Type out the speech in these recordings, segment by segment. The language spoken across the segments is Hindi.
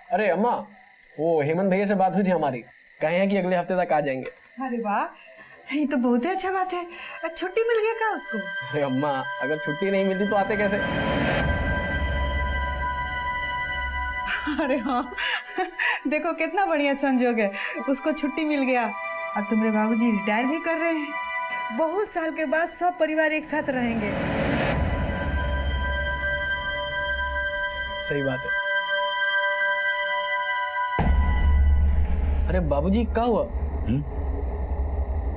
अरे अम्मा, वो हेमंत भैया से बात हुई थी हमारी, कहे हैं कि अगले हफ्ते तक आ जाएंगे। अरे वाह, ये तो बहुत ही अच्छा बात है। छुट्टी मिल गया क्या उसको? अरे अम्मा, अगर छुट्टी नहीं मिलती तो आते कैसे? अरे हाँ, देखो कितना बढ़िया संजोग है, उसको छुट्टी मिल गया। अब तुम्हारे बाबूजी रिटायर भी कर रहे हैं, बहुत साल के बाद सब परिवार एक साथ रहेंगे। सही बात है। अरे बाबूजी क्या हुआ?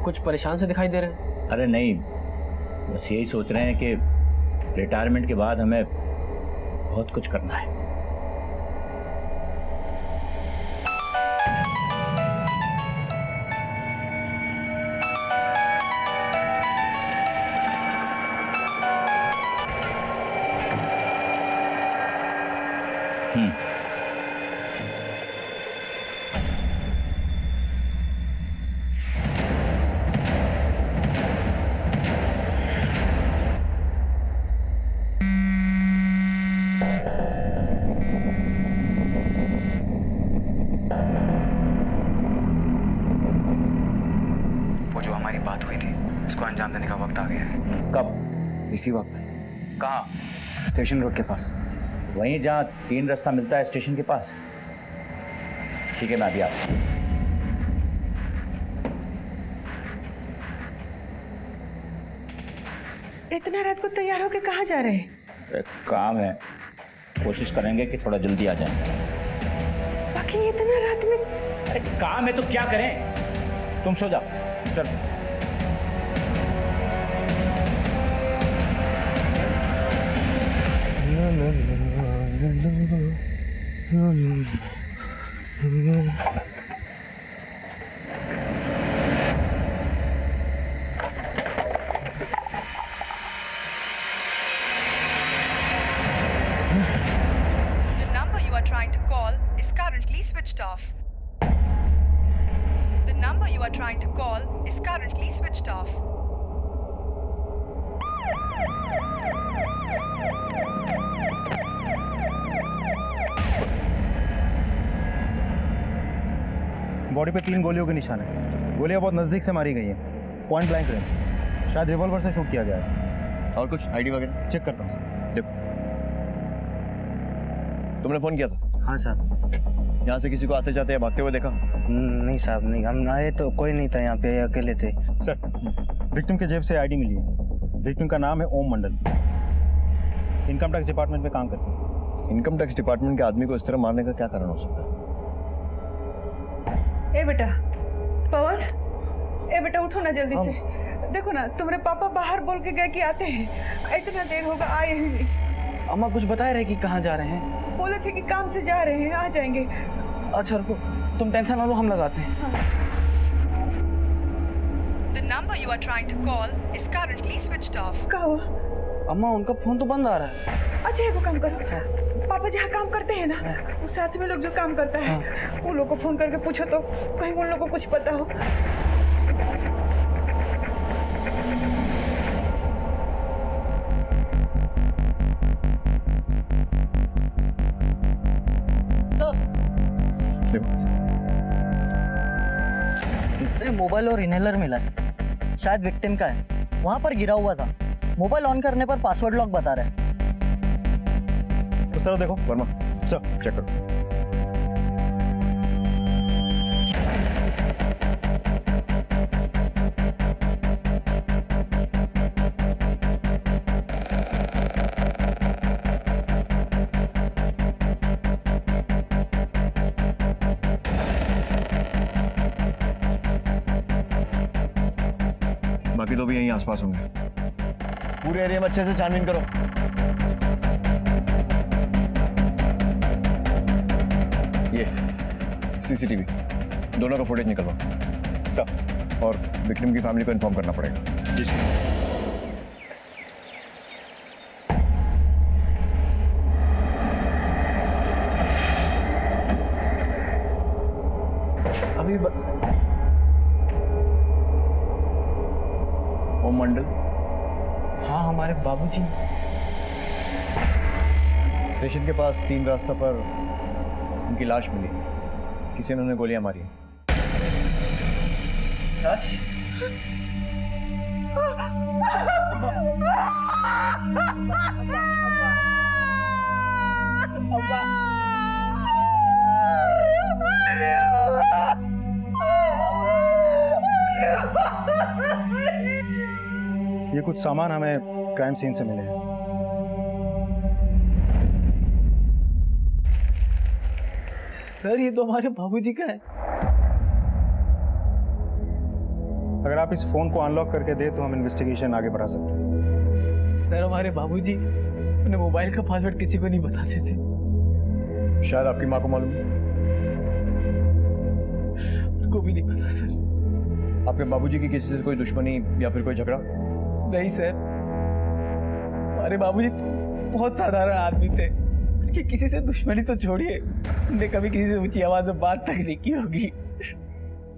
कुछ परेशान से दिखाई दे रहे हैं। अरे नहीं, बस यही सोच रहे हैं कि रिटायरमेंट के बाद हमें बहुत कुछ करना है। वो जो हमारी बात हुई थी उसको अंजाम देने का वक्त आ गया है। कब? इसी वक्त। कहाँ? स्टेशन रोड के पास। वहीं जहाँ 3 रास्ता मिलता है स्टेशन के पास। ठीक है, मैं अभी आता हूँ। इतना रात को तैयार होके कहाँ जा रहे हैं? एक काम है, कोशिश करेंगे कि थोड़ा जल्दी आ जाएं। बाकी इतना रात में? अरे काम है तो क्या करें, तुम सो जाओ। चल। The number you are trying to call is currently switched off. The number you are trying to call is currently switched off. Body पे 3 गोलियों के निशान है। गोलियां बहुत नज़दीक से मारी गई हैं, पॉइंट ब्लैंक रेंज। शायद रिवॉल्वर से शूट किया गया है। और कुछ आईडी वगैरह चेक करता हूँ सर। देखो, तुमने फोन किया था? हाँ साहब। यहाँ से किसी को आते जाते या भागते हुए देखा? नहीं साहब, नहीं, हम आए तो कोई नहीं था यहाँ पे, अकेले थे। सर, विक्टिम के जेब से आईडी मिली है। विक्टिम का नाम है ओम मंडल, इनकम टैक्स डिपार्टमेंट में काम करते हैं। इनकम टैक्स डिपार्टमेंट के आदमी को इस तरह मारने का क्या कारण हो सकता है? ए बेटा पवन, ए बेटा उठो ना जल्दी से। देखो ना, तुम्हारे पापा बाहर बोल के गए कि आते हैं, इतना देर होगा आए ही नहीं। अम्मा कुछ बता रहे कि कहाँ जा रहे हैं? बोले थे कि काम से जा रहे हैं, आ जाएंगे। अच्छा रुको, तुम टेंशन ना लो, हम लगाते हैं। The number you are trying to call is currently switched off. क्या हुआ? अम्मा उनका फोन तो बंद आ रहा है। अच्छा एक काम करो, पापा जहाँ काम करते हैं ना, उस साथ में लोग जो काम करता है, वो लोग को फोन करके पूछो तो कहीं उन लोग को कुछ पता हो। इससे मोबाइल और इनहेलर मिला है, शायद विक्टिम का है, वहां पर गिरा हुआ था। मोबाइल ऑन करने पर पासवर्ड लॉक बता रहा है। उस तरफ देखो। वर्मा सर, चेक करो। बाकी तो भी यहीं आसपास होंगे। पूरे एरिया में अच्छे से छानबीन करो। ये सीसीटीवी दोनों का फुटेज निकलवा सर, और विक्टिम की फैमिली को इन्फॉर्म करना पड़ेगा। जी सर। अभी ओम मंडल? हाँ, हमारे बाबूजी। स्टेशन के पास 3 रास्ता पर उनकी लाश मिली, किसी ने उन्हें गोलियां मारी हैं। लाश? ये कुछ सामान हमें क्राइम सीन से मिले हैं। सर ये तो हमारे बाबूजी का है। अगर आप इस फोन को अनलॉक करके दे तो हम इन्वेस्टिगेशन आगे बढ़ा सकते हैं। सर हमारे बाबूजी अपने मोबाइल का पासवर्ड किसी को नहीं बताते थे। शायद आपकी माँ को मालूम है। उनको भी नहीं पता सर। आपके बाबूजी की किसी से कोई दुश्मनी या फिर कोई झगड़ा? नहीं सर, हमारे बाबूजी तो बहुत साधारण आदमी थे। उनकी किसी से दुश्मनी तो छोड़िए, उनने कभी किसी से ऊंची आवाज में बात तक नहीं की होगी।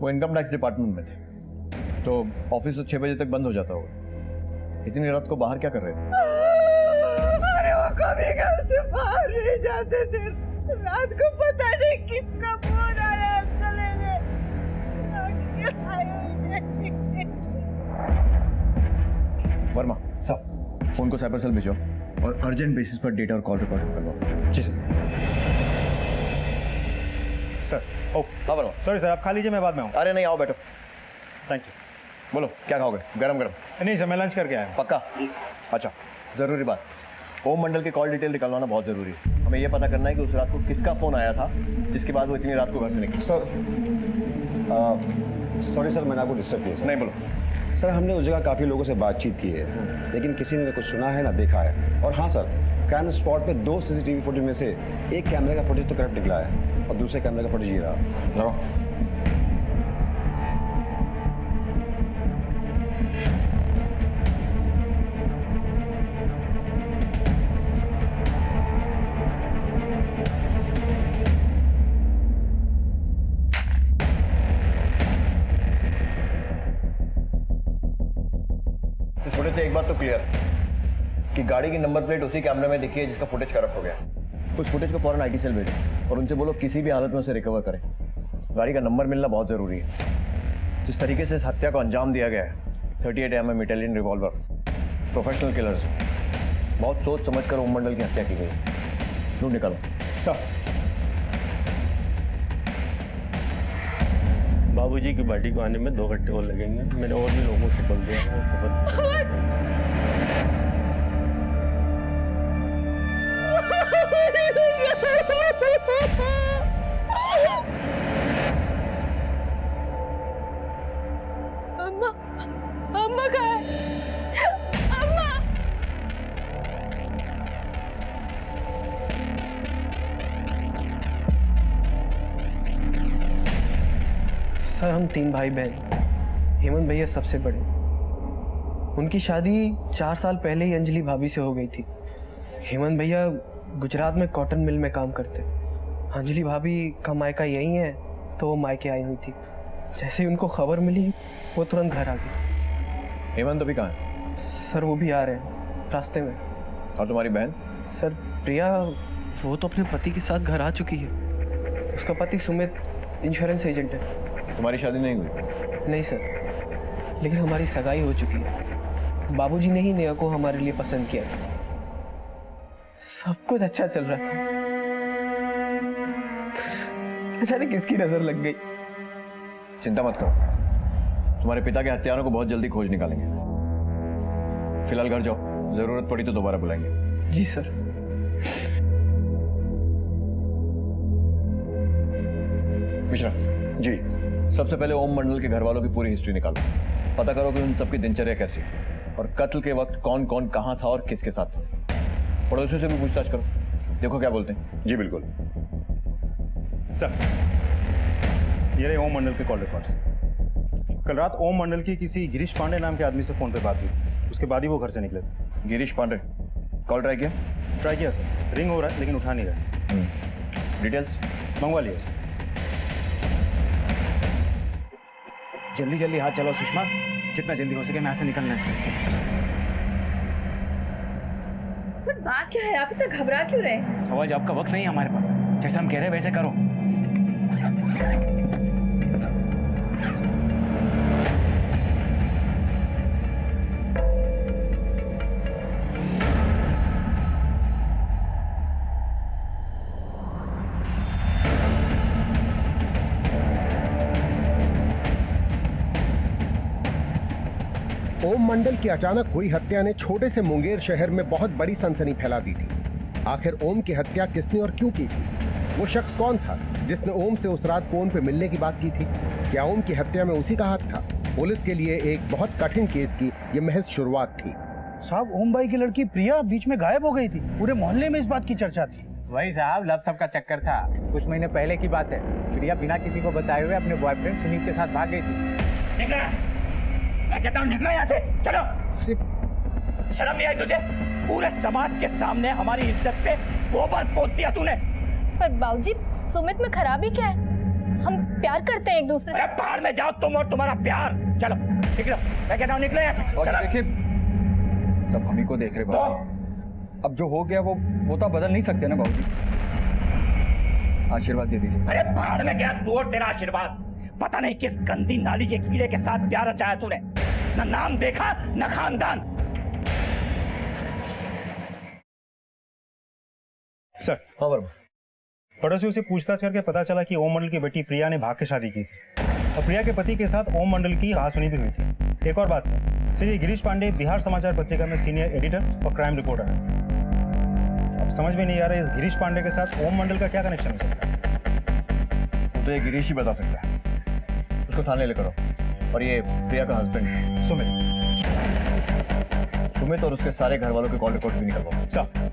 वो इनकम टैक्स डिपार्टमेंट में थे, तो ऑफिस तो 6 बजे तक बंद हो जाता होगा। इतनी रात को बाहर क्या कर रहे थे? अरे वो कभी घर से बाहर नहीं जाते थे। रात को पता नहीं किसका फोन आया, हम चले गए। लौट के आए ही नहीं। वर्मा साहब, फोन को साइबर सेल भेजो और अर्जेंट बेसिस पर डेटा और कॉल रिकॉर्ड करवाओ। जी सर। सर ओ हाँ वर्मा। सॉरी सर, आप खा लीजिए, मैं बाद में आऊँ। अरे नहीं, आओ बैठो। Thank you. बोलो क्या खाओगे? गरम गरम? नहीं सर, मैं लंच करके आया हूँ। पक्का? अच्छा, ज़रूरी बात, ओम मंडल की कॉल डिटेल निकलवाना बहुत ज़रूरी है। हमें ये पता करना है कि उस रात को किसका फ़ोन आया था जिसके बाद वो इतनी रात को घर से निकली। सर सॉरी सर, मैंने आपको डिस्टर्ब किया सर। नहीं बोलो। सर हमने उस जगह काफ़ी लोगों से बातचीत की है, लेकिन किसी ने कुछ सुना है ना देखा है। और हाँ सर, क्राइम स्पॉट पे 2 सीसीटीवी फुटेज में से एक कैमरे का फुटेज तो करप्ट निकला है और दूसरे कैमरे का फुटेज ये रहा। लगाओ। इस फुटेज से एक बात तो क्लियर है कि गाड़ी की नंबर प्लेट उसी कैमरे में दिखी है जिसका फुटेज करप्ट हो गया। उस फुटेज को फौरन आईटी सेल भेजो और उनसे बोलो किसी भी हालत में उसे रिकवर करें। गाड़ी का नंबर मिलना बहुत ज़रूरी है। जिस तरीके से इस हत्या को अंजाम दिया गया है, 38 mm Italian revolver, professional killers, बहुत सोच समझ कर ओम मंडल की हत्या की गई। ढूंढ निकालो। सर बाबूजी की बॉडी को आने में 2 घंटे और लगेंगे। मैंने और भी लोगों से बोल दिया है। अम्मा, अम्मा कहाँ है? अम्मा। सर हम 3 भाई बहन, हेमंत भैया सबसे बड़े। उनकी शादी 4 साल पहले ही अंजलि भाभी से हो गई थी। हेमंत भैया गुजरात में कॉटन मिल में काम करते। अंजलि भाभी का मायका यहीं है, तो वो मायके आई हुई थी। जैसे ही उनको खबर मिली वो तुरंत घर आ गई। हेमंत अभी कहाँ है? सर वो भी आ रहे हैं रास्ते में। और तुम्हारी बहन? सर प्रिया, वो तो अपने पति के साथ घर आ चुकी है। उसका पति सुमित इंश्योरेंस एजेंट है। तुम्हारी शादी नहीं हुई? नहीं सर, लेकिन हमारी सगाई हो चुकी है। बाबूजी ने ही नेहा को हमारे लिए पसंद किया था। सब कुछ अच्छा चल रहा था, अचानक किसकी नजर लग गई। चिंता मत करो, तुम्हारे पिता के हत्यारों को बहुत जल्दी खोज निकालेंगे। फिलहाल घर जाओ, जरूरत पड़ी तो दोबारा बुलाएंगे। जी सर। मिश्रा जी। सबसे पहले ओम मंडल के घर वालों की पूरी हिस्ट्री निकालो। पता करो कि उन सबकी दिनचर्या कैसी है और कत्ल के वक्त कौन कौन कहाँ था और किसके साथ था। पड़ोसियों से भी पूछताछ करो, देखो क्या बोलते हैं। जी बिल्कुल। सर ये रहे ओम मंडल के कॉल रिकॉर्ड्स। कल रात ओम मंडल की किसी गिरीश पांडे नाम के आदमी से फोन पे बात हुई। उसके बाद ही वो घर से निकले थे। गिरीश पांडे, कॉल ट्राई किया? ट्राई किया सर, रिंग हो रहा है लेकिन उठा नहीं रहा। डिटेल्स मंगवा लिया सर। जल्दी जल्दी हाथ चलाओ सुषमा, जितना जल्दी हो सके यहाँ से निकलना है। पर बात क्या है? आप इतना घबरा क्यों रहे? सवाल जवाब का वक्त नहीं है हमारे पास। जैसे हम कह रहे हैं वैसे करो। ओम मंडल की अचानक हुई हत्या ने छोटे से मुंगेर शहर में बहुत बड़ी सनसनी फैला दी थी। आखिर ओम की हत्या किसने और क्यों की थी? वो शख्स कौन था जिसने ओम से उस रात फोन पे मिलने की बात की थी? क्या ओम की हत्या में उसी का हाथ था? पुलिस के लिए एक बहुत कठिन केस की ये महज शुरुआत थी। साहब, ओम भाई की लड़की प्रिया बीच में गायब हो गई थी। पूरे मोहल्ले में इस बात की चर्चा थी। वही साहब, लव सब का चक्कर था। कुछ महीने पहले की बात है। प्रिया बिना किसी को बताए हुए अपने बॉयफ्रेंड सुनील के साथ भाग गई थी। मैं कहता हूँ निकलो यहाँ से, चलो। शर्म नहीं आई तुझे? पूरे समाज के सामने हमारी इज्जत पे गोबर पोत दिया तूने। पर बाबूजी, सुमित में खराबी क्या है? हम प्यार करते हैं एक दूसरे से। बाहर में जाओ तुम और तुम्हारा प्यार। चलो निकलो, मैं कहता हूँ निकलो यहाँ से। देखिए, सब हम ही को देख रहे बाबूजी। अब जो हो गया वो तो बदल नहीं सकते ना बाबूजी। आशीर्वाद दे दीजिए। अरे बाहर में गया तू और तेरा आशीर्वाद। पता नहीं किस गंदी नाली के कीड़े के साथ प्यार रचाया तूने। न नाम देखा न खानदान। सर। हाँ वर्मा। पड़ोसियों से पूछताछ करके पता चला कि ओम मंडल की बेटी प्रिया ने भाग के शादी की थी और प्रिया के पति के साथ ओम मंडल की कहासुनी भी हुई थी। एक और बात सर, ये गिरीश पांडे बिहार समाचार पत्रिका में सीनियर एडिटर और क्राइम रिपोर्टर है। अब समझ में नहीं आ रहा है इस गिरीश पांडे के साथ ओम मंडल का क्या कनेक्शन हो सकता है? तो ये गिरीश ही बता सकता है। उसको थाने लेकर आओ। और ये प्रिया का हस्बैंड सुमित और उसके सारे घर वालों के कॉल रिकॉर्ड भी निकलवाओ। सर।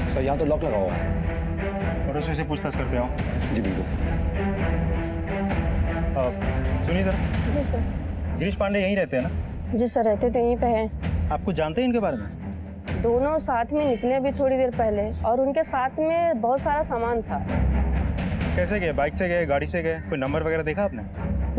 सर यहाँ तो लॉक लगा हुआ है। पड़ोसियों से पूछताछ करते हो? जी बिल्कुल। सुनिए सर। जी सर। गिरीश पांडे यहीं रहते हैं ना? जी सर, रहते तो यहीं पे हैं। आपको जानते हैं इनके बारे में? दोनों साथ में निकले अभी थोड़ी देर पहले, और उनके साथ में बहुत सारा सामान था। कैसे गए? बाइक से गए, गाड़ी से गए? कोई नंबर वगैरह देखा आपने?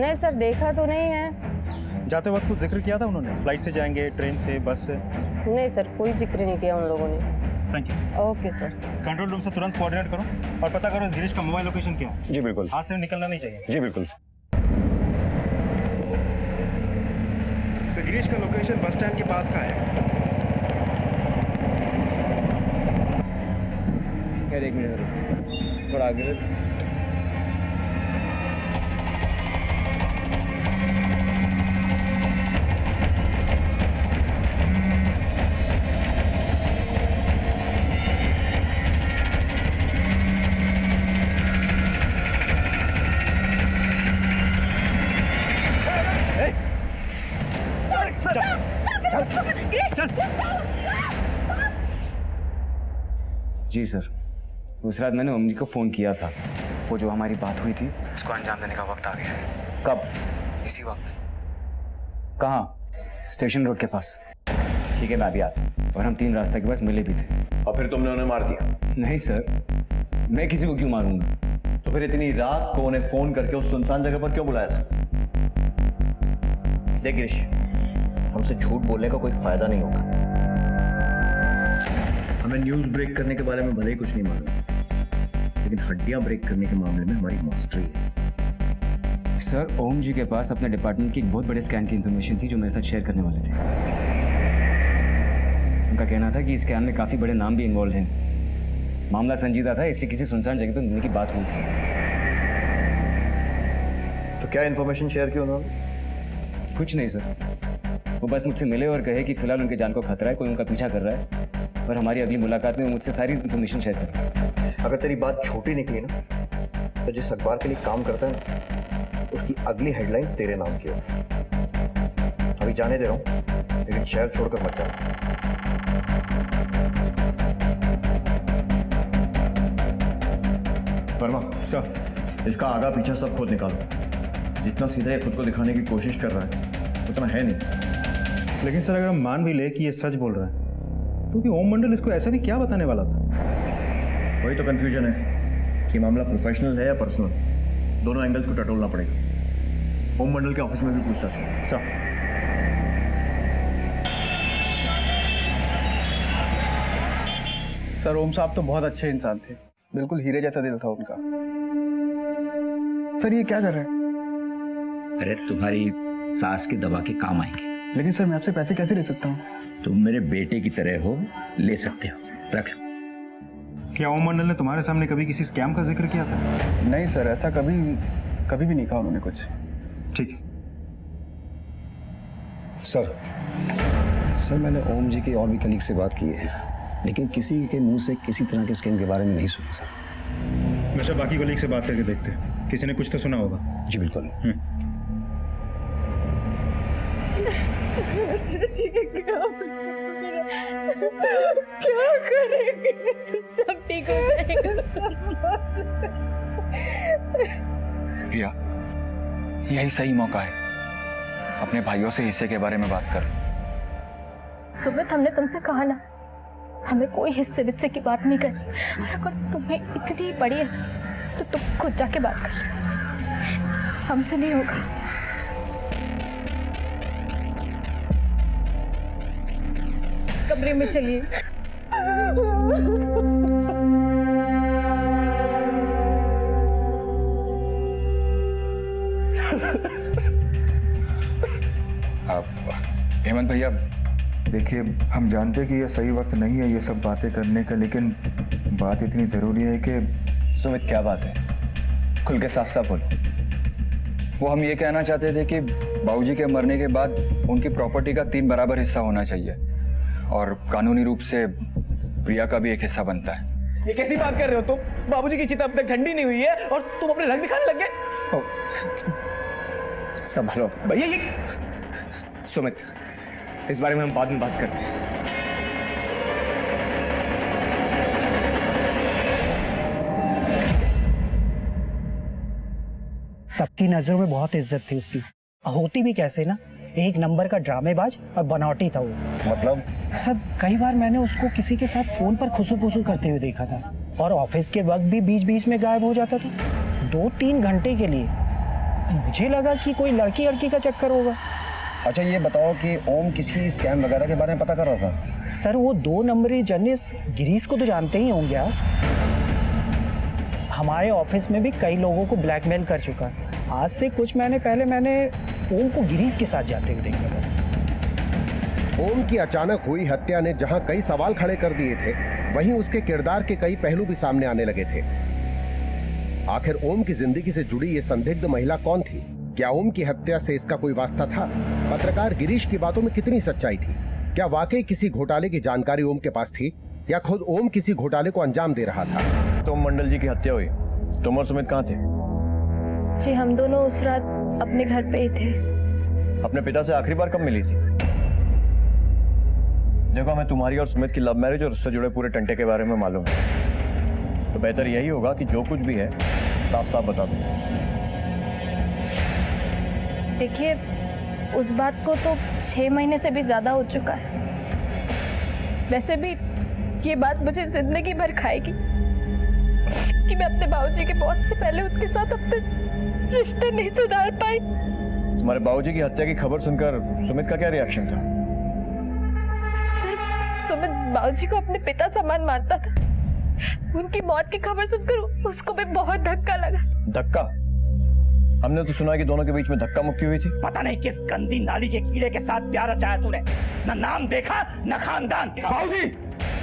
नहीं सर, देखा तो नहीं है। जाते वक्त कुछ जिक्र किया था उन्होंने? फ्लाइट से जाएंगे, ट्रेन से, बस से? नहीं सर, कोई जिक्र नहीं किया उन लोगों ने। Thank you. Okay sir. Control room से तुरंत कोऑर्डिनेट करो और पता करो इस गिरीश का मोबाइल लोकेशन क्या है। जी बिल्कुल। हाथ से निकलना नहीं चाहिए। जी बिल्कुल। गिरीश का लोकेशन बस स्टैंड के पास का है। एक मिनट, थोड़ा आगे। जी सर, उस रात मैंने ओम जी को फोन किया था। वो जो हमारी बात हुई थी उसको अंजाम देने का वक्त आ गया है। कब? इसी वक्त। कहाँ? स्टेशन रोड के पास। ठीक है, मैं अभी आता हूँ। और हम 3 रास्ता के पास मिले भी थे। और फिर तुमने उन्हें मार दिया? नहीं सर, मैं किसी को क्यों मारूंगा? तो फिर इतनी रात को उन्हें फोन करके उस सुनसान जगह पर क्यों बुलाया था? देख गिरीश, हमसे झूठ बोलने का कोई फायदा नहीं होगा। हमें न्यूज ब्रेक करने के बारे में भले ही कुछ नहीं मालूम, लेकिन हड्डियां ब्रेक करने के मामले में हमारी मास्टरी है। सर, ओम जी के पास अपने डिपार्टमेंट की एक बहुत बड़े स्कैन की इंफॉर्मेशन थी जो मेरे साथ शेयर करने वाले थे। उनका कहना था कि इस स्कैन में काफ़ी बड़े नाम भी इन्वॉल्व हैं। मामला संजीदा था, इसलिए किसी सुनसान जगह पर मिलने की बात हुई थी। तो क्या इन्फॉर्मेशन शेयर की उन्होंने? कुछ नहीं सर, वो बस मुझसे मिले और कहे कि फिलहाल उनके जान को खतरा है, कोई उनका पीछा कर रहा है और हमारी अगली मुलाकात में वो मुझसे सारी इन्फॉर्मेशन शेयर करें। अगर तेरी बात छोटी निकली ना, तो जिस अखबार के लिए काम करता है ना, उसकी कि अगली हेडलाइन तेरे नाम की हो। अभी जाने दे रहा हूं, लेकिन शहर छोड़कर मत जाना। वर्मा सर, इसका आगा पीछा सब खुद निकालो। जितना सीधा ये खुद को दिखाने की कोशिश कर रहा है उतना है नहीं। लेकिन सर अगर हम मान भी ले कि ये सच बोल रहा है तो कि ओम मंडल इसको ऐसा भी क्या बताने वाला था? वही तो कंफ्यूजन है कि मामला प्रोफेशनल है या पर्सनल। दोनों एंगल्स को टटोलना पड़ेगा। ओम मंडल के ऑफिस में भी पूछताछ है। सर ओम साहब तो बहुत अच्छे इंसान थे, बिल्कुल हीरे जैसा दिल था उनका। सर ये क्या कर रहे हैं? अरे तुम्हारी सास के दवा के काम आएंगे। लेकिन सर मैं आपसे पैसे कैसे ले सकता हूँ? तुम मेरे बेटे की तरह हो, ले सकते हो, रख लो। क्या ओम मंडल ने तुम्हारे सामने कभी किसी स्कैम का जिक्र किया था? नहीं सर, ऐसा कभी भी नहीं कहा उन्होंने कुछ। ठीक है सर मैंने ओम जी के और भी कलीग से बात की है, लेकिन किसी के मुंह से किसी तरह के स्कैम के बारे में नहीं सुना सर। हमेशा बाकी कलीग से बात करके देखते हैं, किसी ने कुछ तो सुना होगा। जी बिल्कुल। क्या करेंगे? सब ठीक हो जाएगा। प्रिया, यही सही मौका है, अपने भाइयों से हिस्से के बारे में बात कर। सुमित, हमने तुमसे कहा ना, हमें कोई हिस्से की बात नहीं करनी। और अगर तुम्हें इतनी पड़ी है तो तुम खुद जाके बात कर, हमसे नहीं होगा। कमरे में चलिए। हेमंत भैया, देखिए हम जानते हैं कि यह सही वक्त नहीं है ये सब बातें करने का, लेकिन बात इतनी ज़रूरी है कि। सुमित क्या बात है, खुल के साफ साफ बोलो। वो हम ये कहना चाहते थे कि बाबूजी के मरने के बाद उनकी प्रॉपर्टी का 3 बराबर हिस्सा होना चाहिए और कानूनी रूप से प्रिया का भी एक हिस्सा बनता है। ये कैसी बात कर रहे हो तुम? बाबूजी की चिता अब तक ठंडी नहीं हुई है और तुम अपने रंग दिखाने लग गए। संभालो भैया। ये सुमित, इस बारे में हम बाद में बात करते हैं। सबकी नजरों में बहुत इज्जत थी उसकी, होती भी कैसे ना, एक नंबर का ड्रामेबाज और बनावटी था वो। मतलब? सर कई बार मैंने उसको किसी के साथ फोन पर खुसू फुसू करते हुए देखा था और ऑफिस के वक्त भी बीच बीच में गायब हो जाता था 2-3 घंटे के लिए। मुझे लगा कि कोई लड़की का चक्कर होगा। अच्छा ये बताओ कि ओम किसी स्कैम वगैरह के बारे में पता कर रहा था? सर वो 2 नंबरी जर्नलिस्ट गिरीश को तो जानते ही होंगे आप, हमारे ऑफिस में भी कई लोगों को ब्लैकमेल कर चुका है। आज से कुछ महीने पहले मैंने ओम को गिरीश के साथ जाते हुए देखा था। ओम की अचानक हुई हत्या ने जहां कई सवाल खड़े कर दिए थे, वहीं उसके किरदार के कई पहलू भी सामने आने लगे थे। आखिर ओम की जिंदगी से जुड़ी ये संदिग्ध महिला कौन थी? क्या ओम की हत्या से इसका कोई वास्ता था? पत्रकार गिरीश की बातों में कितनी सच्चाई थी? क्या वाकई किसी घोटाले की जानकारी ओम के पास थी या खुद ओम किसी घोटाले को अंजाम दे रहा था? तो मंडल जी की हत्या हुई, तुम और सुमित कहाँ थे? जी हम दोनों उस रात अपने घर पे ही थे। अपने पिता से आखिरी बार कब मिली थी? देखो हमें तुम्हारी और सुमित की लव मैरिज और उससे जुड़े पूरे टंटे के बारे में मालूम है, तो बेहतर यही होगा कि जो कुछ भी है साफ साफ बता दो। देखिए उस बात को तो 6 महीने से भी ज्यादा हो चुका है। वैसे भी ये बात मुझे जिंदगी भर खाएगी कि मैं अपने बाबूजी के मौत से पहले उनके साथ अपने रिश्ते नहीं सुधार पाई। तुम्हारे बाबूजी की हत्या की खबर सुनकर सुमित का क्या रिएक्शन था? सिर्फ सुमित बाबूजी को अपने पिता समान मानता था। उनकी मौत की खबर सुनकर उसको भी बहुत धक्का लगा। धक्का? हमने तो सुना कि दोनों के बीच में धक्का मुक्की हुई थी। पता नहीं किस गंदी नाली के कीड़े के साथ प्यार रचाया तूने, ना नाम देखा ना खानदान। बाबूजी,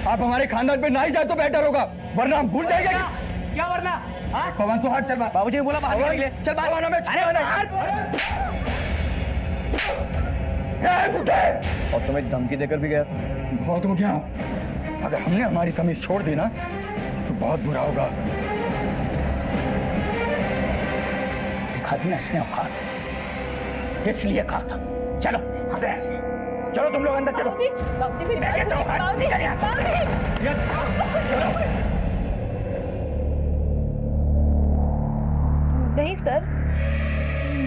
आप हमारे खानदान पे ना ही जाए तो बेटर होगा, वरना हम भूल जाएंगे। क्या वरना? पवन तो हाथ चल बाहर। बाबूजी ने बोला बाहर निकले। चल बाहर। और सुमित धमकी देकर भी गया था। बहुत हो गया, अगर हमने हमारी तमीज छोड़ दी ना तो बहुत बुरा होगा। दिखा दी ना इसने औकात, इसलिए कहा था चलो हटो यहाँ से। चलो तुम लोग अंदर चलो। बाबूजी मेरी मैं बात कहता हूँ, सुनिए, हट, बाबूजी, निकल यहाँ से। नहीं सर,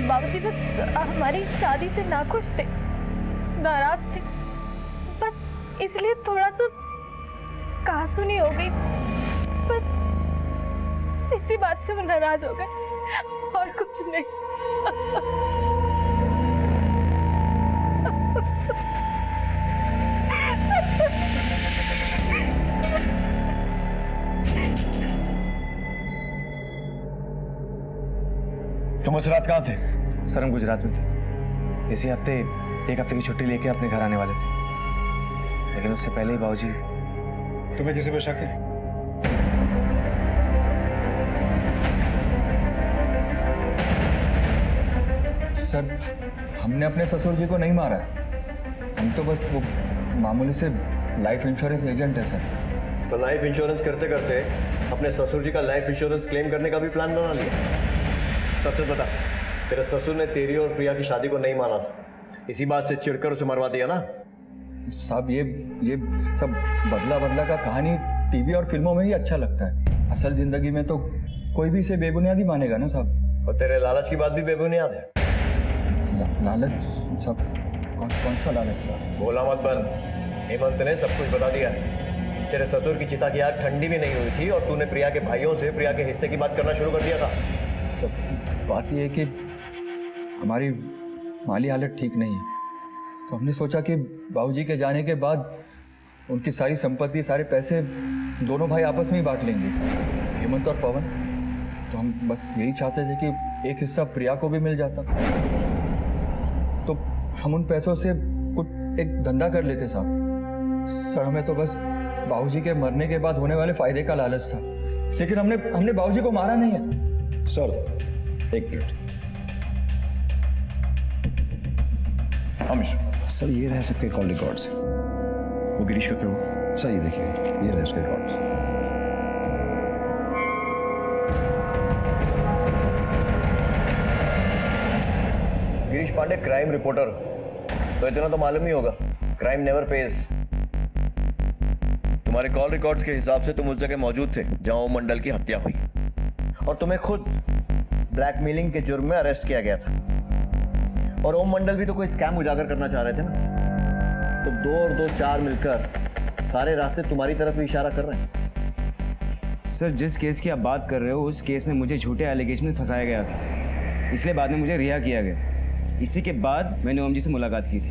बाबूजी बस हमारी शादी से नाखुश थे, नाराज थे, बस इसलिए थोड़ा सा कहासुनी हो गई, बस इसी बात से वो नाराज हो गए और कुछ नहीं। तुम उस रात कहाँ थे? सर हम गुजरात में थे। इसी हफ्ते एक हफ्ते की छुट्टी लेके अपने घर आने वाले थे, लेकिन उससे पहले ही बाबूजी। तुम्हें किसी पे शक है? सर हमने अपने ससुर जी को नहीं मारा है, हम तो बस वो मामूली से लाइफ इंश्योरेंस एजेंट है सर। तो लाइफ इंश्योरेंस करते करते अपने ससुर जी का लाइफ इंश्योरेंस क्लेम करने का भी प्लान बना लिया। सच बता, तेरे ससुर ने तेरी और प्रिया की शादी को नहीं माना था, इसी बात से चिढ़कर उसे मरवा दिया ना? साहब ये सब बदला बदला का कहानी टीवी और फिल्मों में ही अच्छा लगता है, असल जिंदगी में तो कोई भी इसे बेबुनियाद ही मानेगा ना साहब। और तेरे लालच की बात भी बेबुनियाद है। लालच साहब? कौन सा लालच साहब? बोला मत बन, हेमंत ने सब कुछ बता दिया है। तेरे ससुर की चिता की आग ठंडी भी नहीं हुई थी और तूने प्रिया के भाइयों से प्रिया के हिस्से की बात करना शुरू कर दिया था। बात यह है कि हमारी माली हालत ठीक नहीं है, तो हमने सोचा कि बाबूजी के जाने के बाद उनकी सारी संपत्ति, सारे पैसे दोनों भाई आपस में ही बांट लेंगे, हेमंत और पवन। तो हम बस यही चाहते थे कि एक हिस्सा प्रिया को भी मिल जाता, तो हम उन पैसों से कुछ एक धंधा कर लेते साहब। सर हमें तो बस बाबूजी के मरने के बाद होने वाले फायदे का लालच था, लेकिन हमने बाबूजी को मारा नहीं है। सर एक मिनट। सर ये रहे सबके कॉल रिकॉर्ड्स। वो गिरीश का क्यों? सर ये देखिए, ये रहे उसके records. Girish Pandey crime reporter, तो इतना तो मालूम ही होगा, क्राइम नेवर पेज। तुम्हारे कॉल रिकॉर्ड्स के हिसाब से तुम उस जगह मौजूद थे जहां ओम मंडल की हत्या हुई, और तुम्हें खुद ब्लैकमेलिंग के जुर्म में अरेस्ट किया गया था। और ओम मंडल भी तो कोई स्कैम उजागर करना चाह रहे थे ना, तो 2 और 2 4 मिलकर सारे रास्ते तुम्हारी तरफ ही इशारा कर रहे हैं। सर जिस केस की आप बात कर रहे हो उस केस में मुझे झूठे एलिगेशन में फंसाया गया था, इसलिए बाद में मुझे रिहा किया गया। इसी के बाद मैंने ओम जी से मुलाकात की थी।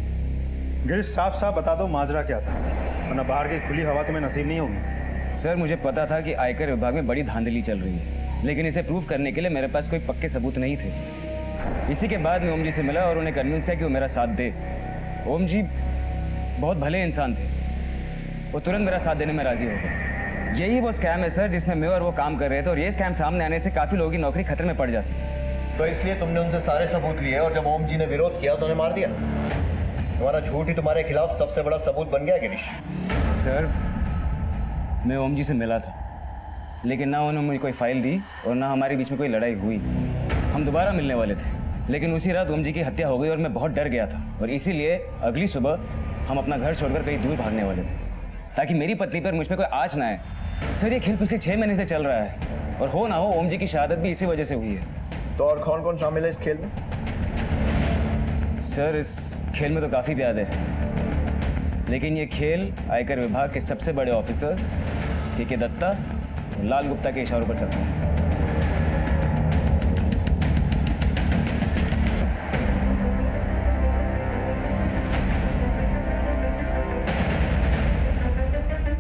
गिरीश साफ बता दो माजरा क्या था, वरना बाहर की खुली हवा तुम्हें नसीब नहीं होगी। सर मुझे पता था कि आयकर विभाग में बड़ी धांधली चल रही है, लेकिन इसे प्रूव करने के लिए मेरे पास कोई पक्के सबूत नहीं थे। इसी के बाद मैं ओम जी से मिला और उन्हें कन्विंस किया कि वो मेरा साथ दे। ओम जी बहुत भले इंसान थे, वो तुरंत मेरा साथ देने में राजी हो गए। यही वो स्कैम है सर जिसमें मैं और वो काम कर रहे थे, और ये स्कैम सामने आने से काफ़ी लोगों की नौकरी खतरे में पड़ जाती। तो इसलिए तुमने उनसे सारे सबूत लिए और जब ओम जी ने विरोध किया तो उन्हें मार दिया। तुम्हारा झूठ ही तुम्हारे खिलाफ सबसे बड़ा सबूत बन गया गिरीश। सर मैं ओम जी से मिला था, लेकिन ना उन्होंने मुझे कोई फाइल दी और ना हमारे बीच में कोई लड़ाई हुई। हम दोबारा मिलने वाले थे, लेकिन उसी रात ओम जी की हत्या हो गई और मैं बहुत डर गया था, और इसीलिए अगली सुबह हम अपना घर छोड़कर कहीं दूर भागने वाले थे ताकि मेरी पत्नी पर मुझ पर कोई आँच ना आए। सर ये खेल पिछले 6 महीने से चल रहा है, और हो ना हो ओम जी की शहादत भी इसी वजह से हुई है। तो और कौन कौन शामिल है इस खेल में? सर इस खेल में तो काफ़ी प्यादे हैं, लेकिन ये खेल आयकर विभाग के सबसे बड़े ऑफिसर्स के दत्ता और लाल गुप्ता के इशारों पर चलता है।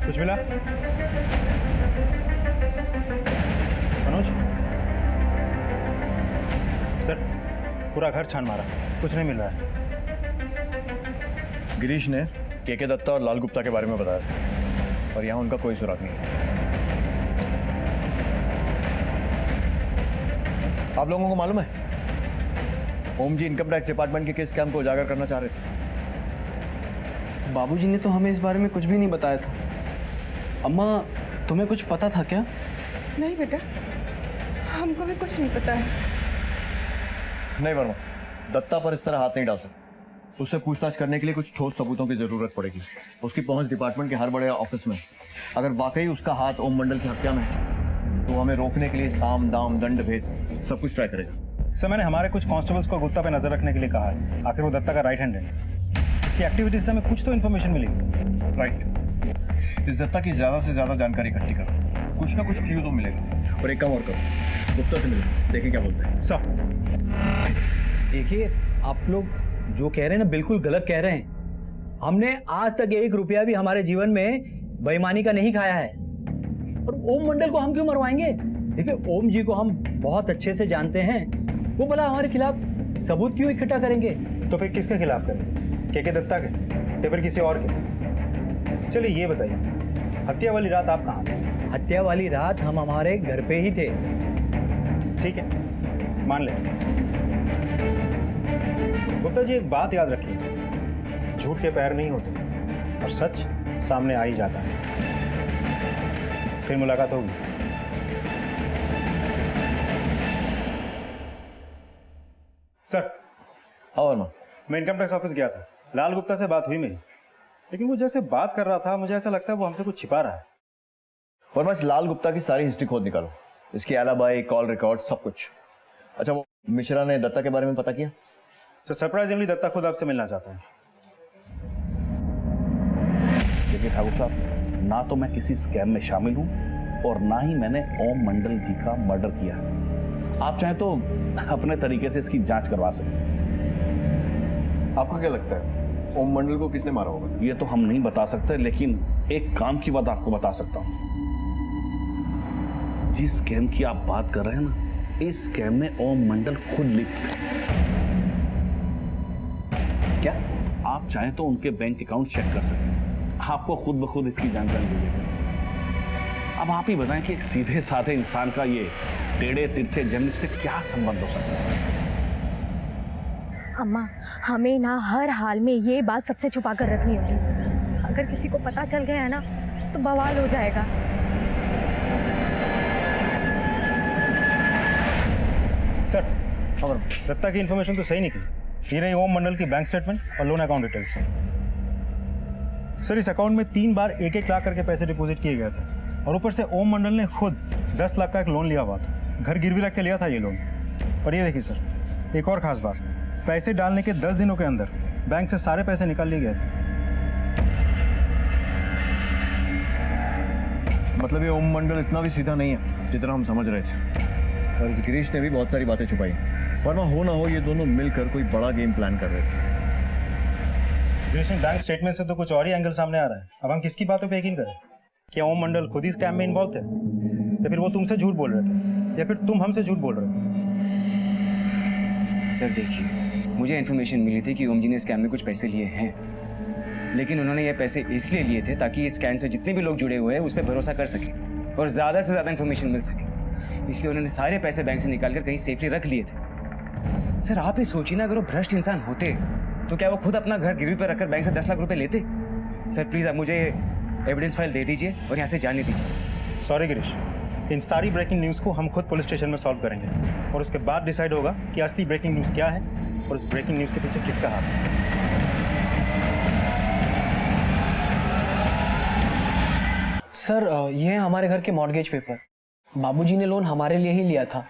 कुछ मिला मनोज? सर पूरा घर छान मारा, कुछ नहीं मिल रहा है। गिरीश ने के दत्ता और लाल गुप्ता के बारे में बताया और यहाँ उनका कोई सुराग नहीं है। आप लोगों को मालूम है ओम जी इनकम टैक्स डिपार्टमेंट के किस स्कैम को उजागर करना चाह रहे थे? बाबूजी ने तो हमें इस बारे में कुछ भी नहीं बताया था। अम्मा तुम्हें कुछ पता था क्या? नहीं बेटा, हमको भी कुछ नहीं पता है। नहीं वर्मा, दत्ता पर इस तरह हाथ नहीं डाल सकते। उससे पूछताछ करने के लिए कुछ ठोस सबूतों की जरूरत पड़ेगी। उसकी पहुंच डिपार्टमेंट के हर बड़े ऑफिस में। अगर वाकई उसका हाथ ओम मंडल की हत्या में है तो हमें रोकने के लिए साम दाम दंड भेद सब कुछ ट्राई करेगा। सर मैंने हमारे कुछ कांस्टेबल्स को गुप्ता पे नजर रखने के लिए कहा है। आखिर वो दत्ता का राइट हैंड है, उसकी एक्टिविटीज से हमें कुछ तो इन्फॉर्मेशन मिलेगी। राइट, इस दत्ता की ज्यादा से ज्यादा जानकारी इकट्ठी करो, कुछ ना कुछ क्लू तो मिलेगा। और एक काम और करो, गुप्ता से मिलो, देखें क्या बोलते हैं। सर देखिए, आप लोग जो कह रहे हैं ना बिल्कुल गलत कह रहे हैं। हमने आज तक 1 रुपया भी हमारे जीवन में बेईमानी का नहीं खाया है। और ओम मंडल को हम क्यों मरवाएंगे? देखिए, ओम जी को हम बहुत अच्छे से जानते हैं। वो भला हमारे खिलाफ सबूत क्यों इकट्ठा करेंगे? तो फिर किसके खिलाफ करेंगे? के दत्ता के या फिर किसी और के? चलिए ये बताइए, हत्या वाली रात आप कहाँ थे? हत्या वाली रात हम हमारे घर पे ही थे। ठीक है, मान ले। गुप्ता जी एक बात याद रखिए, झूठ के पैर नहीं होते और सच सामने आ ही जाता है। फिर मुलाकात होगी। सर। हाँ वर्मा। मैं इनकम टैक्स ऑफिस गया था, लाल गुप्ता से बात हुई मेरी, लेकिन वो जैसे बात कर रहा था मुझे ऐसा लगता है वो हमसे कुछ छिपा रहा है। वर्मा, इस लाल गुप्ता की सारी हिस्ट्री खोद निकालो, इसकी एलाबाई, कॉल रिकॉर्ड, सब कुछ। अच्छा, वो मिश्रा ने दत्ता के बारे में पता किया? तो सरप्राइजिंगली दत्ता खुद आपसे मिलना चाहता है। देखिए ठाकुर साहब, ना तो मैं किसी स्कैम में शामिल हूं और ना ही मैंने ओम मंडल जी का मर्डर किया। आप चाहें तो अपने तरीके से इसकी जांच करवा सकते हैं। आपको क्या लगता है ओम मंडल को किसने मारा होगा? ये तो हम नहीं बता सकते, लेकिन एक काम की बात आपको बता सकता हूं। जिस स्कैम की आप बात कर रहे हैं ना, इस स्कैम में ओम मंडल खुद लिप्त है। क्या? आप चाहें तो उनके बैंक अकाउंट चेक कर सकते हैं, आपको खुद ब खुद इसकी जानकारी मिलेगी। अब आप ही बताएं कि एक सीधे साधे इंसान का ये टेढ़े तिरछे जर्नलिस्ट से क्या संबंध हो सकता है? अम्मा, हमें ना हर हाल में ये बात सबसे छुपा कर रखनी होगी। अगर किसी को पता चल गया है ना तो बवाल हो जाएगा। सर, और दत्ता की इन्फॉर्मेशन तो सही निकली। ये रही ओम मंडल की बैंक स्टेटमेंट और लोन अकाउंट डिटेल्स। सर, इस अकाउंट में 3 बार 1-1 लाख करके पैसे डिपॉजिट किए गए थे और ऊपर से ओम मंडल ने खुद 10 लाख का एक लोन लिया हुआ था। घर गिरवी रख के लिया था ये लोन। और ये देखिए सर, एक और खास बात, पैसे डालने के 10 दिनों के अंदर बैंक से सारे पैसे निकाल लिए गए थे। मतलब ये ओम मंडल इतना भी सीधा नहीं है जितना हम समझ रहे थे। और इस गिरीश ने भी बहुत सारी बातें छुपाई, वरना हो ना हो ये दोनों मिलकर कोई बड़ा गेम प्लान कर रहे थे। गिरीश, बैंक स्टेटमेंट से तो कुछ और ही एंगल सामने आ रहा है। अब हम किसकी बातों पे यकीन करें? क्या ओम मंडल खुद ही स्कैम में इन्वॉल्व थे, या फिर वो तुमसे झूठ बोल रहे थे, या फिर तुम हमसे झूठ बोल रहे थे? सर देखिए, मुझे इन्फॉर्मेशन मिली थी कि ओम जी ने स्कैम में कुछ पैसे लिए हैं, लेकिन उन्होंने ये पैसे इसलिए लिए थे ताकि इस स्कैम से जितने भी लोग जुड़े हुए हैं उस पर भरोसा कर सकें और ज़्यादा से ज़्यादा इन्फॉर्मेशन मिल सके। इसलिए उन्होंने सारे पैसे बैंक से निकाल कर कहीं सेफली रख लिए थे। सर आप ही सोचिए ना, अगर वो भ्रष्ट इंसान होते तो क्या वो खुद अपना घर गिरवी पर रखकर बैंक से 10 लाख रुपए लेते? सर प्लीज़ आप मुझे एविडेंस फाइल दे दीजिए और यहाँ से जाने दीजिए। सॉरी गिरीश, इन सारी ब्रेकिंग न्यूज़ को हम खुद पुलिस स्टेशन में सॉल्व करेंगे और उसके बाद डिसाइड होगा कि असली ब्रेकिंग न्यूज़ क्या है और उस ब्रेकिंग न्यूज़ के पीछे किसका हाथ है। सर, ये है हमारे घर के मॉर्गेज पेपर। बाबूजी ने लोन हमारे लिए ही लिया था।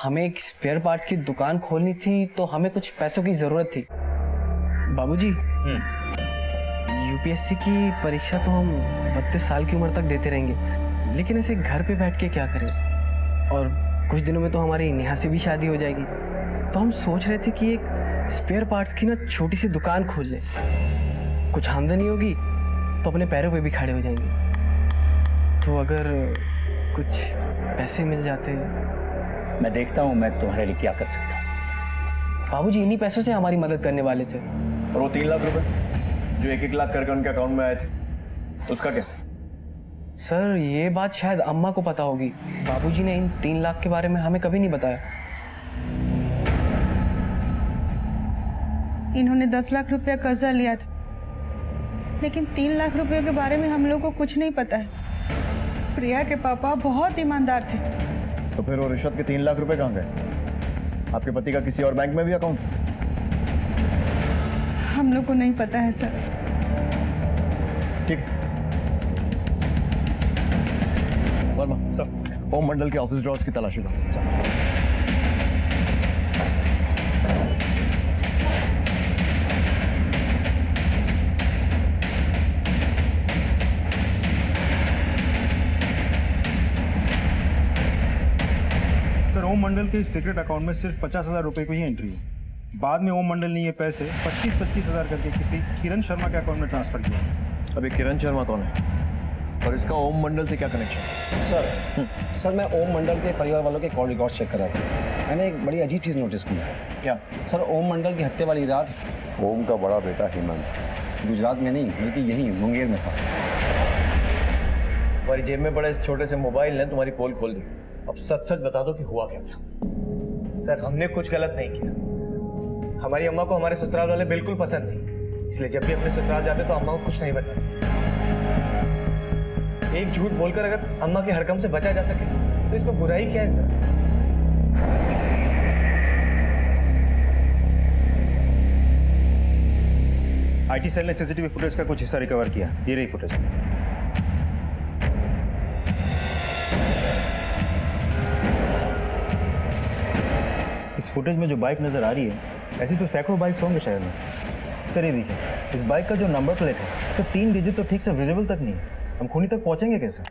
हमें एक स्पेयर पार्ट्स की दुकान खोलनी थी तो हमें कुछ पैसों की ज़रूरत थी। बाबूजी, यूपीएससी की परीक्षा तो हम 32 साल की उम्र तक देते रहेंगे, लेकिन ऐसे घर पे बैठ के क्या करें? और कुछ दिनों में तो हमारी नेहा से भी शादी हो जाएगी, तो हम सोच रहे थे कि एक स्पेयर पार्ट्स की ना छोटी सी दुकान खोल लें। कुछ आमदनी होगी तो अपने पैरों पे भी खड़े हो जाएंगे। तो अगर कुछ पैसे मिल जाते। मैं देखता हूँ मैं तुम्हारे लिए क्या कर सकता हूँ। बाबूजी इन्हीं पैसों से हमारी मदद करने वाले थे। और वो 3 लाख रुपए जो 1-1 लाख करके उनके अकाउंट में आए थे, उसका क्या? सर ये बात शायद अम्मा को पता होगी। बाबूजी ने इन 3 लाख के बारे में हमें कभी नहीं बताया। इन्होंने 10 लाख रुपया कर्जा लिया था, लेकिन 3 लाख रुपए के बारे में हम लोग को कुछ नहीं पता है। प्रिया के पापा बहुत ईमानदार थे। तो फिर वो रिश्वत के 3 लाख रुपए कहाँ गए? आपके पति का किसी और बैंक में भी अकाउंट? हम लोग को नहीं पता है सर। ठीक है वर्मा, सर ओम मंडल के ऑफिस ड्रॉर्स की तलाशी लो। सर ओम मंडल के सीक्रेट अकाउंट में सिर्फ 50,000 रुपए की ही एंट्री है। बाद में ओम मंडल ने ये पैसे 25-25 हज़ार करके किसी किरण शर्मा के अकाउंट में ट्रांसफर किया। अभी किरण शर्मा कौन है और इसका ओम मंडल से क्या कनेक्शन? सर मैं ओम मंडल के परिवार वालों के कॉल रिकॉर्ड चेक कर रहा था। मैंने एक बड़ी अजीब चीज़ नोटिस की। क्या? सर ओम मंडल की हत्या वाली रात ओम का बड़ा बेटा हेमंत गुजरात में नहीं बल्कि यहीं मुंगेर में था। तुम्हारी जेब में पड़े इस छोटे से मोबाइल ने तुम्हारी पोल खोल दी। अब सच सच बता दो कि हुआ क्या था। सर हमने कुछ गलत नहीं किया। हमारी अम्मा को हमारे ससुराल वाले बिल्कुल पसंद नहीं, इसलिए जब भी अपने ससुराल जाते तो अम्मा को कुछ नहीं बताते। एक झूठ बोलकर अगर अम्मा के हरकम से बचा जा सके तो इसमें बुराई क्या है सर? आईटी सेल ने सीसीटीवी फुटेज का कुछ हिस्सा रिकवर किया। ये रही फुटेज। इस फुटेज में जो बाइक नजर आ रही है, ऐसी तो सैकड़ों बाइक्स होंगे शहर में। सर ये देखिए, इस बाइक का जो नंबर प्लेट है इसका 3 डिजिट तो ठीक से विजिबल तक नहीं है। हम खूनी तक पहुंचेंगे कैसे?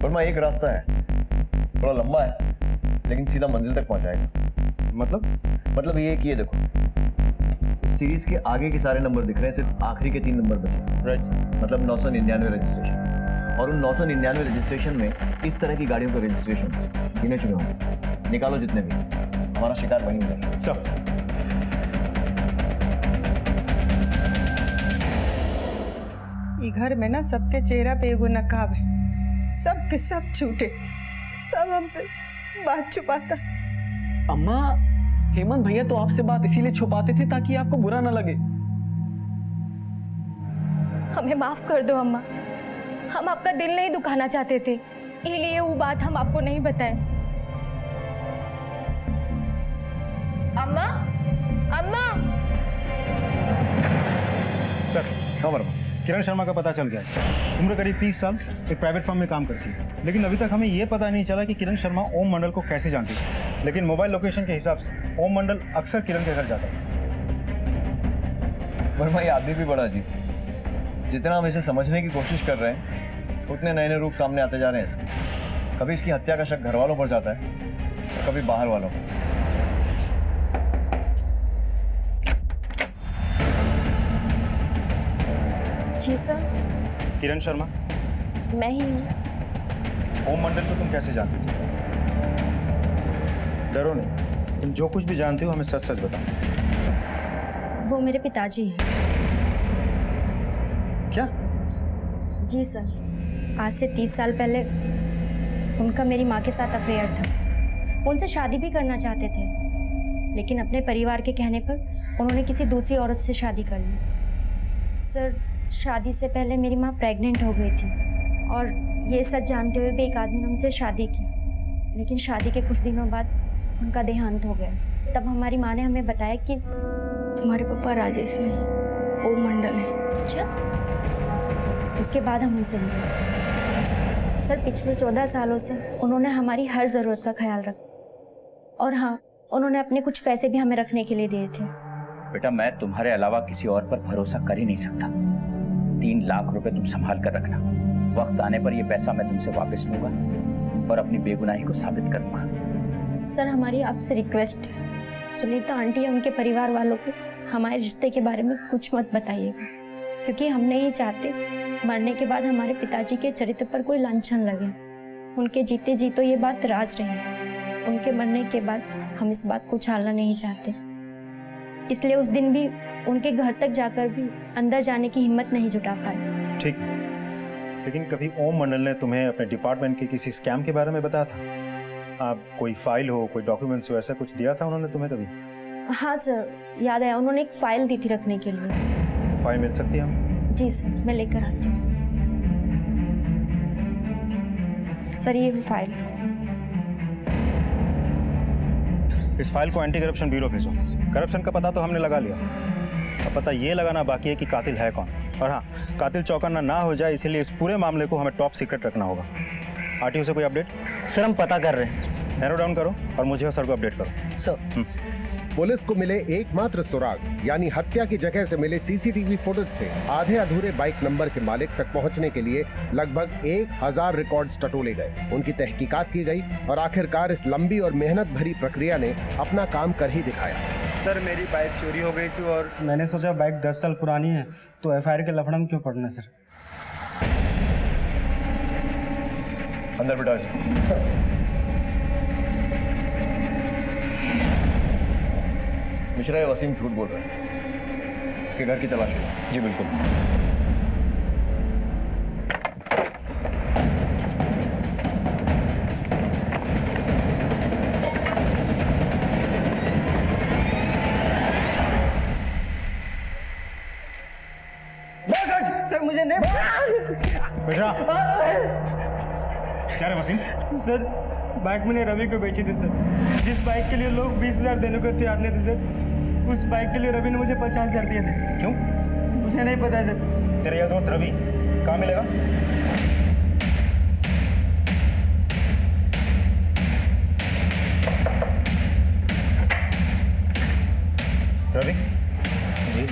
वर्मा एक रास्ता है, थोड़ा लंबा है लेकिन सीधा मंजिल तक पहुंचाएगा। मतलब ये कि ये देखो, इस सीरीज के आगे के सारे नंबर दिख रहे हैं, सिर्फ आखिरी के 3 नंबर बचे। राइट। मतलब 999 रजिस्ट्रेशन, और उन 999 रजिस्ट्रेशन में इस तरह की गाड़ियों का रजिस्ट्रेशन गिने चुने होंगे। निकालो जितने भी, हमारा शिकार वहीं मिलेगा। सब ये घर में ना सबके चेहरा पे एगो नकाब है, सब के सब झूठे, सब हमसे बात छुपाता। अम्मा, हेमंत भैया तो आपसे बात इसीलिए छुपाते थे ताकि आपको बुरा ना लगे। हमें माफ कर दो अम्मा, हम आपका दिल नहीं दुखाना चाहते थे, इसलिए वो बात हम आपको नहीं बताए। अम्मा, अम्मा। सर हाँ वर्मा, किरण शर्मा का पता चल गया है। उम्र करीब 30 साल, एक प्राइवेट फर्म में काम करती है। लेकिन अभी तक हमें यह पता नहीं चला कि किरण शर्मा ओम मंडल को कैसे जानती है। लेकिन मोबाइल लोकेशन के हिसाब से ओम मंडल अक्सर किरण के घर जाता है। वर्मा ये आदमी भी बड़ा अजीब। जितना हम इसे समझने की कोशिश कर रहे हैं उतने नए नए रूप सामने आते जा रहे हैं इसके। कभी इसकी हत्या का शक घर वालों पर जाता है, कभी बाहर वालों पर। जी सर। किरण शर्मा मैं ही हूँ। ओम मंडल को तुम कैसे जानती थी? डरो नहीं, तुम जो कुछ भी जानते हो हमें सच सच बताओ। वो मेरे पिताजी हैं। क्या? जी सर, आज से 30 साल पहले उनका मेरी माँ के साथ अफेयर था। वो उनसे शादी भी करना चाहते थे, लेकिन अपने परिवार के कहने पर उन्होंने किसी दूसरी औरत से शादी कर ली। सर, शादी से पहले मेरी माँ प्रेग्नेंट हो गई थी और ये सच जानते हुए भी एक आदमी ने उनसे शादी की, लेकिन शादी के कुछ दिनों बाद उनका देहांत हो गया। तब हमारी माँ ने हमें बताया कि तुम्हारे पापा राजेश नहीं, ओम मंडल है। क्या? उसके बाद हम उनसे मिले। सर, पिछले 14 सालों से उन्होंने हमारी हर ज़रूरत का ख्याल रखा और हाँ, उन्होंने अपने कुछ पैसे भी हमें रखने के लिए दिए थे। बेटा, मैं तुम्हारे अलावा किसी और पर भरोसा कर ही नहीं सकता। 3 लाख रुपए तुम संभाल कर रखना। वक्त आने पर यह पैसा मैं तुमसे वापस लूंगा और अपनी बेगुनाही को साबित करूंगा। सर, हमारी आपसे रिक्वेस्ट है, सुनीता आंटी या उनके परिवार वालों को हमारे रिश्ते के बारे में कुछ मत बताइएगा, क्योंकि हम नहीं चाहते मरने के बाद हमारे पिताजी के चरित्र पर कोई लांछन लगे। उनके जीते जी तो ये बात राज रही, उनके मरने के बाद हम इस बात को उछालना नहीं चाहते। इसलिए उस दिन भी उनके घर तक जाकर भी अंदर जाने की हिम्मत नहीं जुटा पाए। ठीक, लेकिन कभी ओम मंडल ने तुम्हें अपने डिपार्टमेंट के किसी स्कैम के बारे में बताया था? आप कोई फाइल हो, कोई डॉक्यूमेंट्स हो, ऐसा कुछ दिया था उन्होंने तुम्हें कभी? हाँ सर, याद आया, उन्होंने एक फाइल दी थी रखने के लिए। फाइल मिल सकती है हमें? जी सर, मैं लेकर आती हूँ। सर, ये फाइल। इस फाइल को एंटी करप्शन ब्यूरो भेजो। करप्शन का पता तो हमने लगा लिया, अब पता ये लगाना बाकी है कि कातिल है कौन। और हाँ, कातिल चौकन्ना ना हो जाए इसीलिए इस पूरे मामले को हमें टॉप सीक्रेट रखना होगा। आरटीओ से कोई अपडेट? सर हम पता कर रहे हैं। नैरो डाउन करो और मुझे और सर को अपडेट करो। सर पुलिस को मिले एकमात्र सुराग यानी हत्या की जगह से मिले सीसीटीवी फुटेज से आधे अधूरे बाइक नंबर के मालिक तक पहुंचने के लिए लगभग 1000 रिकॉर्ड्स टटोले गए। उनकी तहकीकात की गई और आखिरकार इस लंबी और मेहनत भरी प्रक्रिया ने अपना काम कर ही दिखाया। सर मेरी बाइक चोरी हो गई थी और मैंने सोचा बाइक 10 साल पुरानी है तो एफआईआर के लफड़ा में क्यों पड़ना सर। अंदर बिठाओ सर। मिश्रा, ये वसीम झूठ बोल रहा है। इसके घर की तलाश है। जी बिल्कुल। सर मुझे नहीं मिश्रा, क्या रे वसीम? सर बाइक मैंने रवि को बेची थी सर। जिस बाइक के लिए लोग 20,000 देने को तैयार नहीं थे सर, उस बाइक के लिए रवि ने मुझे 50,000 दिए थे। क्यों? मुझे नहीं पता है सर। तेरा यह दोस्त रवि कहाँ मिलेगा? रवि जी।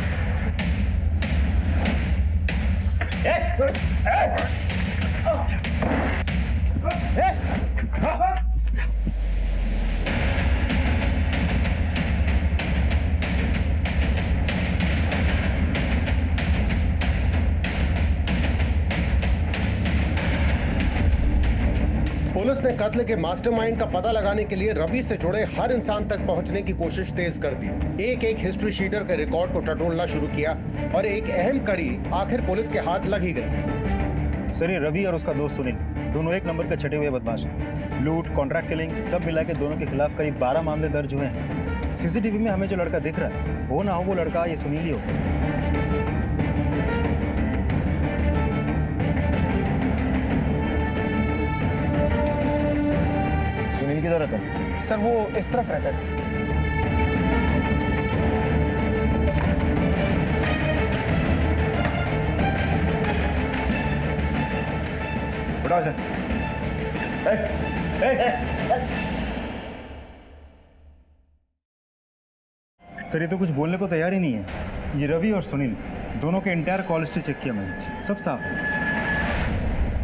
पुलिस ने कत्ल के मास्टरमाइंड का पता लगाने के लिए रवि से जुड़े हर इंसान तक पहुंचने की कोशिश तेज कर दी। एक एक हिस्ट्री शीटर के रिकॉर्ड को टटोलना शुरू किया और एक अहम कड़ी आखिर पुलिस के हाथ लग ही गई। सर ये रवि और उसका दोस्त सुनील दोनों एक नंबर के छठे हुए बदमाश हैं। लूट, कॉन्ट्रैक्ट किलिंग सब मिला के दोनों के खिलाफ करीब 12 मामले दर्ज हुए हैं। सीसीटीवी में हमें जो लड़का दिख रहा है वो ना हो वो लड़का ये सुनील ही हो। सुनील किधर रहता है? सर वो इस तरफ रहता है सर। उठाओ सर। सर ये तो कुछ बोलने को तैयार ही नहीं है। ये रवि और सुनील दोनों के इंटायर कॉल हिस्ट्री चेक किया मैंने, सब साफ है।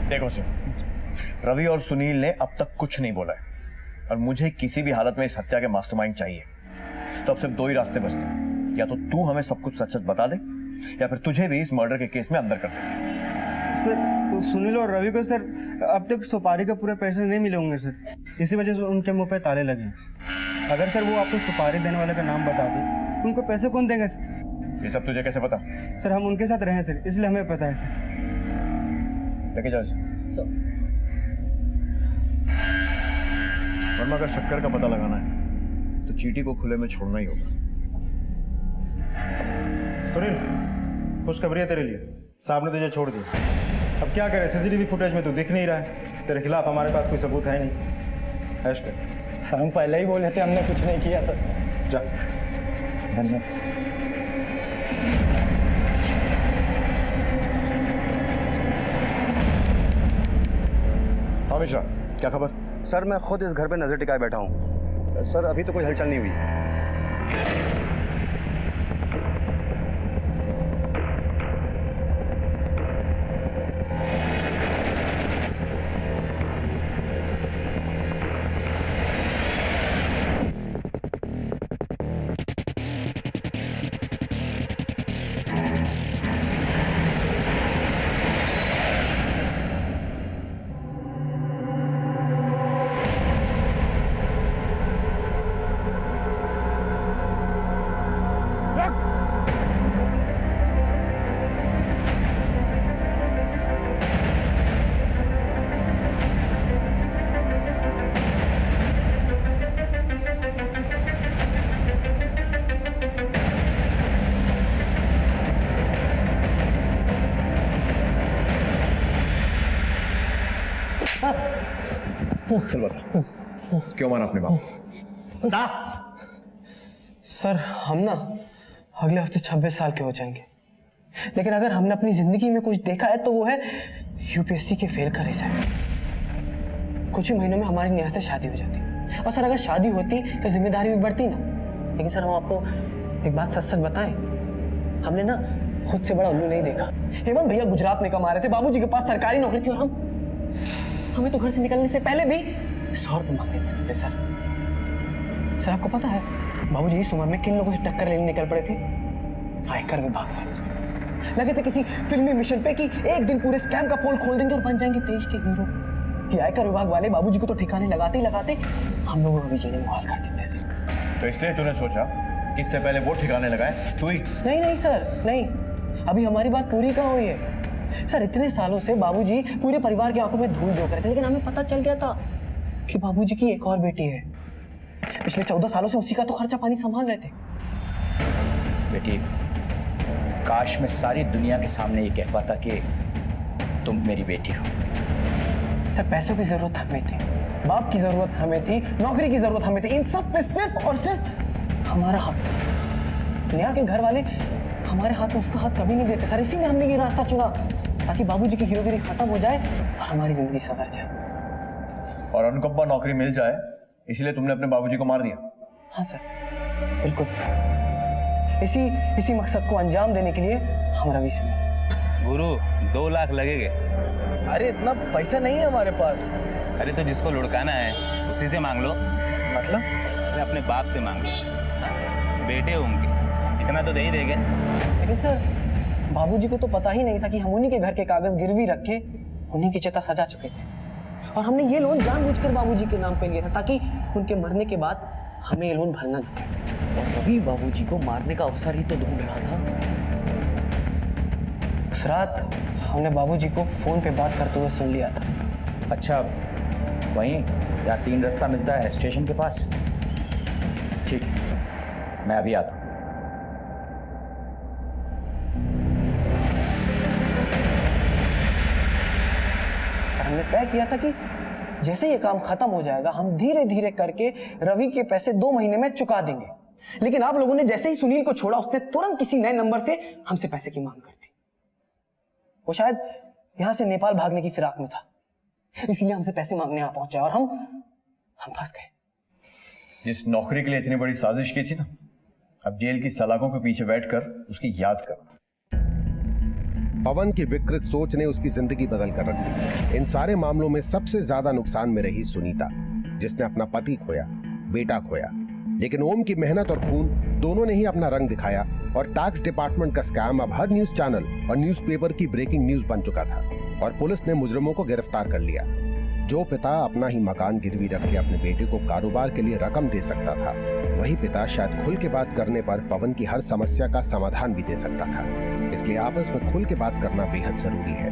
देखो सर, रवि और सुनील ने अब तक कुछ नहीं बोला है और मुझे किसी भी हालत में इस हत्या के मास्टरमाइंड चाहिए। तो अब सिर्फ दो ही रास्ते बचते हैं, या तो तू हमें सब कुछ सच सच बता दे या फिर तुझे भी इस मर्डर के केस में अंदर कर सके। सर तो सुनील और रवि को सर अब तक सुपारी का पूरे पैसे नहीं मिले होंगे सर, इसी वजह से उनके मुंह पे ताले लगे। अगर सर वो आपको सुपारी देने वाले का नाम बता दे उनको पैसे कौन देंगे सर? ये सब तुझे कैसे पता? सर हम उनके साथ रहे सर, इसलिए हमें पता है सर। लेके जाओ सर। वर्मा का शक्कर का पता लगाना है तो चीटी को खुले में छोड़ना ही होगा। सुनील, खुशखबरी है तेरे लिए, साहब ने तुझे छोड़ दिया। अब क्या करें, सीसीटीवी फुटेज में तू दिख नहीं रहा है, तेरे खिलाफ हमारे पास कोई सबूत है नहीं। ऐश कर। सर हम पहले ही बोले थे, हमने कुछ नहीं किया सर। जा। धन्यवाद सर। हाँ मिश्रा, क्या खबर? सर मैं खुद इस घर पे नजर टिकाए बैठा हूँ। सर अभी तो कोई हलचल नहीं हुई। चल बता, क्यों मारा अपने बाप? बता। सर हम ना अगले हफ्ते 26 साल के हो जाएंगे, लेकिन अगर हमने अपनी जिंदगी में कुछ देखा है तो वो है यूपीएससी के फेल का रिजल्ट। कुछ ही महीनों में हमारी नेहा से शादी हो जाती, और सर अगर शादी होती तो जिम्मेदारी भी बढ़ती ना। लेकिन सर हम आपको एक बात सच सच बताएं, हमने ना खुद से बड़ा उल्लू नहीं देखा। हेमंत भैया गुजरात में कमा रहे थे, बाबूजी के पास सरकारी नौकरी थी, और हमें तो घर से निकलने से पहले भी 100 रुपये मांगने पड़ते थे। सर आपको पता है बाबूजी इस उम्र में किन लोगों से टक्कर लेने निकल पड़े थे? आयकर विभाग वालों से। लगे थे किसी फिल्मी मिशन पे कि एक दिन पूरे स्कैम का पोल खोल देंगे और बन जाएंगे देश के हीरो। ये आयकर विभाग वाले बाबूजी को तो ठिकाने लगाते ही लगाते हम लोगों को भी जीने मुहाल कर देते सर। तो इसलिए तूने सोचा कि इससे पहले वो ठिकाने लगाए तू ही? नहीं सर नहीं, अभी हमारी बात पूरी कहाँ हुई है। सर इतने सालों से बाबूजी पूरे परिवार की आंखों में धूल झोंक रहे थे, लेकिन हमें पता चल गया था कि बाबूजी की एक और बेटी है। पिछले 14 सालों से उसी का तो खर्चा पानी संभाल रहे थे। बेटी, काश मैं सारी दुनिया के सामने ये कह पाता कि तुम मेरी बेटी हो। सर पैसों की जरूरत हमें थी, बाप की जरूरत हमें थी, नौकरी की जरूरत हमें थी, इन सब पे सिर्फ और सिर्फ हमारा हक था। नेहा के घर वाले हमारे हाथ में उसका हाथ कभी नहीं देते सर, इसीलिए हमने ये रास्ता चुना ताकि बाबूजी की हीरोगिरी खत्म हो जाए और हमारी जिंदगी सवर जाए। और अनुकंपा नौकरी मिल जाए, इसीलिए तुमने अपने बाबूजी को मार दिया? हाँ सर बिल्कुल, इसी मकसद को अंजाम देने के लिए हम रवि से मिले। गुरु 2 लाख लगेंगे। अरे इतना पैसा नहीं है हमारे पास। अरे तो जिसको लुढ़काना है उसी से मांग लो। मतलब? अरे अपने बाप से मांग लो, बेटे होंगे, इतना तो दे ही देंगे। लेकिन सर बाबूजी को तो पता ही नहीं था कि हम उन्हीं के घर के कागज गिरवी रख के उन्हीं की चिता सजा चुके थे, और हमने ये लोन जानबूझकर बाबूजी के नाम पे लिया था ताकि उनके मरने के बाद हमें ये लोन भरना न पड़े। और रवि बाबूजी को मारने का अवसर ही तो ढूंढ रहा था। उस रात हमने बाबूजी को फोन पे बात करते हुए सुन लिया था। अच्छा, वहीं या 3 रास्ता मिलता है स्टेशन के पास? ठीक, मैं अभी आता हूँ। हमने तय किया था कि जैसे ये काम खत्म हो जाएगा हम धीरे धीरे करके रवि के पैसे 2 महीने में चुका देंगे, लेकिन आप लोगों ने जैसे ही सुनील को छोड़ा उसने तुरंत किसी नए नंबर से हमसे पैसे की मांग कर दी। वो शायद यहां से नेपाल भागने की फिराक में था, इसलिए हमसे पैसे मांगने यहां पहुंचा और हम फंस गए। जिस नौकरी के लिए इतनी बड़ी साजिश की थी ना, अब जेल की सलाखों के पीछे बैठकर उसकी याद कर। पवन की विकृत सोच ने उसकी जिंदगी बदल कर रख दी। इन सारे मामलों में सबसे ज्यादा नुकसान में रही सुनीता, जिसने अपना पति खोया, बेटा खोया, लेकिन ओम की मेहनत और खून दोनों ने ही अपना रंग दिखाया और टैक्स डिपार्टमेंट का स्कैम अब हर न्यूज चैनल और न्यूज़पेपर की ब्रेकिंग न्यूज बन चुका था और पुलिस ने मुजरिमों को गिरफ्तार कर लिया। जो पिता अपना ही मकान गिरवी रख के अपने बेटे को कारोबार के लिए रकम दे सकता था, वही पिता शायद खुल के बात करने पर पवन की हर समस्या का समाधान भी दे सकता था। इसलिए आपस में खुल के बात करना बेहद जरूरी है।